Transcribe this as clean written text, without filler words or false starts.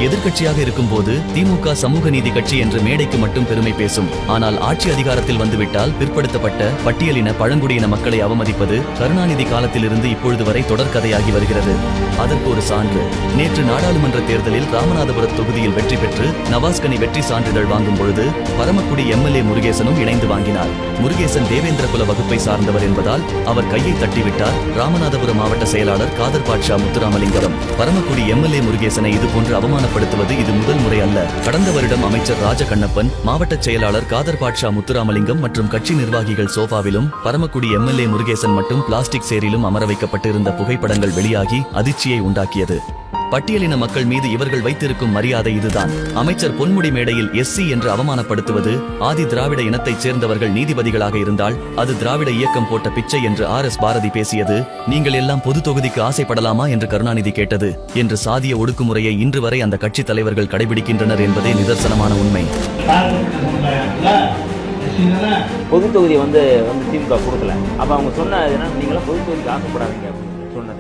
எதிர்க்கட்சியாக இருக்கும் போது திமுக சமூக நீதி கட்சி என்று மேடைக்கு மட்டும் பெருமை பேசும். ஆனால் ஆட்சி அதிகாரத்தில் வந்துவிட்டால் பிற்படுத்தப்பட்ட பட்டியலின பழங்குடியின மக்களை அவமதிப்பது கருணாநிதி காலத்திலிருந்து இப்பொழுது வரை தொடர்கதையாகி வருகிறது. அதற்கு ஒரு சான்று, நேற்று நாடாளுமன்ற தேர்தலில் ராமநாதபுரம் தொகுதியில் வெற்றி பெற்று நவாஸ்கனி வெற்றி சான்றிதழ் வாங்கும் பொழுது பரமக்குடி எம்எல்ஏ முருகேசனும் இணைந்து வாங்கினார். முருகேசன் தேவேந்திர குல வகுப்பை சார்ந்தவர் என்பதால் அவர் கையை தட்டிவிட்டார் ராமநாதபுரம் மாவட்ட செயலாளர் காதர் பாட்ஷா முத்துராமலிங்கம். பரமக்குடி எம்எல்ஏ முருகேசனை இதுபோன்று அவமானப்படுத்துவது இது முதல் முறை அல்ல. கடந்த வருடம் அமைச்சர் ராஜகண்ணப்பன், மாவட்ட செயலாளர் காதர் பாட்ஷா முத்துராமலிங்கம் மற்றும் கட்சி நிர்வாகிகள் சோஃபாவிலும் பரமக்குடி எம்எல்ஏ முருகேசன் மட்டும் பிளாஸ்டிக் சேரிலும் அமர வைக்கப்பட்டிருந்த புகைப்படங்கள் வெளியாகி அதிர்ச்சியை உண்டாக்கியது. பட்டியலின மக்கள் மீது இவர்கள் வைத்திருக்கும் மரியாதை இதுதான். அமைச்சர் பொன்முடி மேடையில் எஸ்சி என்று அவமானப்படுத்துவது, ஆதி திராவிட இனத்தைச் சேர்ந்தவர்கள் நீதிபதிகளாக இருந்தால் அது திராவிட இயக்கம் போட்ட பிச்சை என்று RS பாரதி பேசியது, நீங்கள் எல்லாம் பொது தொகுதிக்கு ஆசைப்படலாமா என்று கருணாநிதி கேட்டது என்று சாதிய ஒடுக்குமுறையை இன்று வரை அந்த கட்சி தலைவர்கள் கடைபிடிக்கின்றனர் என்பதே நிதர்சனமான உண்மை. பொது தொகுதி வந்து திமுக கொடுக்கல. அப்ப அவங்க சொன்ன நீங்களும் பொது தொகுதிக்கு ஆசைப்படாதீங்க சொன்னது.